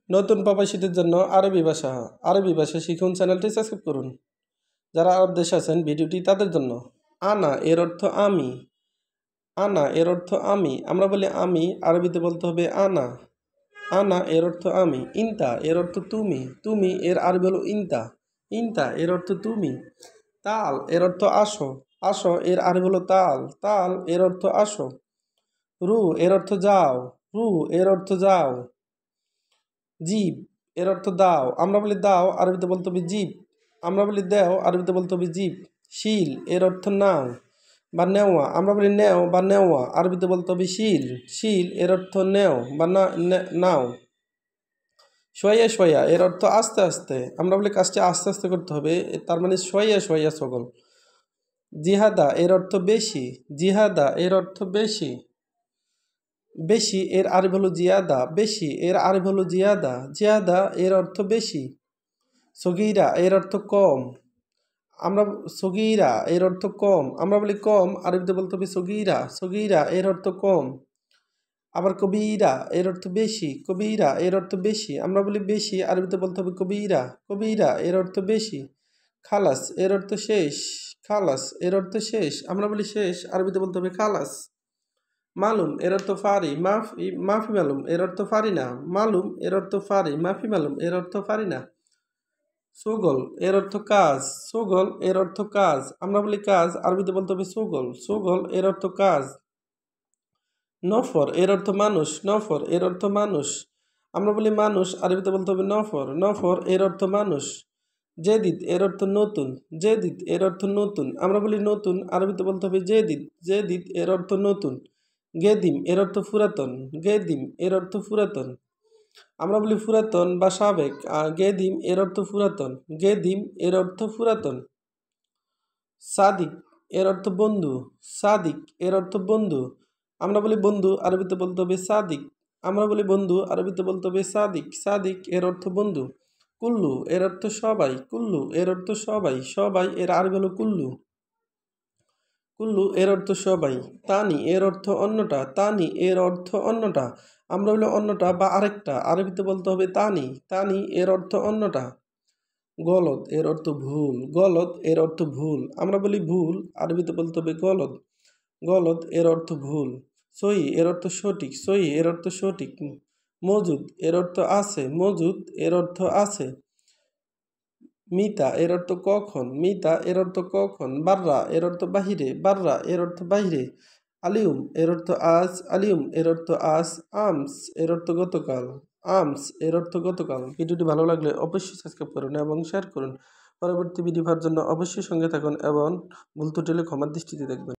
নতুন প্রবাসীদের জন্য আরবি ভাষা শিখুন, চ্যানেলটি সাবস্ক্রাইব করুন। যারা আরব দেশে আছেন ভিডিওটি তাদের জন্য। আনা এর অর্থ আমি, আনা এর অর্থ আমি, আমরা বলি আমি, আরবিতে বলতে হবে আনা। আনা এর অর্থ আমি। ইনতা এর অর্থ তুমি, তুমি এর আরবি হলো ইনতা, ইনতা এর অর্থ তুমি। তাল এর অর্থ আসো, আসো এর আরবি হলো তাল, তাল এর অর্থ আসো। রু এর অর্থ যাও, রু এর অর্থ যাও। জীব এর অর্থ দাও, আমরা বলি দাও, আরবিতে বলতে হবে জীব, আমরা বলি দেও, আরবিতে বলতে হবে জীব। শিল এর অর্থ নাও বা নেওয়া, আমরা বলি নেও বা নেওয়া, আরবিতে বলতে হবে শিল, শিল এর অর্থ নেও বা নাও। শোয়া শোয়া এর অর্থ আস্তে আস্তে, আমরা বলি কাজটি আস্তে আস্তে করতে হবে, তার মানে শোয়া শোয়া সকল। জিহাদা এর অর্থ বেশি, জিহাদা এর অর্থ বেশি, বেশি এর আরবি হলো জিয়াদা, বেশি এর আরবি হলো জিয়াদা, জিয়াদা এর অর্থ বেশি। সগীরা এর অর্থ কম, আমরা সগীরা এর অর্থ কম, আমরা বলি কম, আরবিতে বলতে হবে সগীরা, সগীরা এর অর্থ কম। আবার কবিরা এর অর্থ বেশি, কবিরা এর অর্থ বেশি, আমরা বলি বেশি, আরবিতে বলতে হবে কবিরা, কবিরা এর অর্থ বেশি। খালাস এর অর্থ শেষ, খালাস এর অর্থ শেষ, আমরা বলি শেষ, আরবিতে বলতে হবে খালাস। মালুম এর অর্থ ফারি, মাফি মাফি মালুম এর অর্থ ফারি না, মালুম এর অর্থ ফারি, মাফি মালুম এর অর্থ ফারি না। সুগল এর অর্থ কাজ, সুগল এর অর্থ কাজ, আমরা বলি কাজ, আরবিতে বলতে হবে সুগল, সুগল এর অর্থ কাজ। নফর এর অর্থ মানুষ, নফর এর অর্থ মানুষ, আমরা বলি মানুষ, আরবিতে বলতে হবে নফর, নফর এর অর্থ মানুষ। জেদিদ এর অর্থ নতুন, জেদিদ এর অর্থ নতুন, আমরা বলি নতুন, আরবিতে বলতে হবে জেদিদ, জেদিদ এর অর্থ নতুন। গেদিম এর অর্থ পুরাতন, গেদিম এর অর্থ পুরাতন, আমরা বলি পুরাতন বা সাবেক, আর গেদিম এর অর্থ পুরাতন, গেদিম এর অর্থ পুরাতন। সাদিক এর অর্থ বন্ধু, সাদিক এর অর্থ বন্ধু, আমরা বলি বন্ধু, আরবিতে বলতে হবে সাদিক, আমরা বলি বন্ধু, আরবিতে বলতে হবে সাদিক, সাদিক এর অর্থ বন্ধু। কুল্লু এর অর্থ সবাই, কুল্লু এর অর্থ সবাই, সবাই এর আরবি হলো কুল্লু, কুল্লু এর অর্থ সবাই। তানি এর অর্থ অন্যটা, তানি এর অর্থ অন্যটা, আমরা বলি অন্যটা বা আরেকটা, আরবিতে বলতে হবে তানি, তানি এর অর্থ অন্যটা। গলদ এর অর্থ ভুল, গলদ এর অর্থ ভুল, আমরা বলি ভুল, আরবিতে বলতে হবে গলদ, গলদ এর অর্থ ভুল। সই এর অর্থ সঠিক, সই এর অর্থ সঠিক। মজুদ এর অর্থ আছে, মজুদ এর অর্থ আছে। মিতা এর অর্থ কখন, মিতা এর অর্থ কখন। বাররা এর অর্থ বাহিরে, বাররা এর অর্থ বাহিরে। আলিউম এর অর্থ আজ, আলিউম এর অর্থ আজ। আমস এর অর্থ গতকাল, আমস এর অর্থ গতকাল। ভিডিওটি ভালো লাগলে অবশ্যই সাবস্ক্রাইব করুন এবং শেয়ার করুন। পরবর্তী ভিডিও পাওয়ার জন্য অবশ্যই সঙ্গে থাকুন এবং ভুল ত্রুটি হলে ক্ষমার দৃষ্টিতে দেখবেন।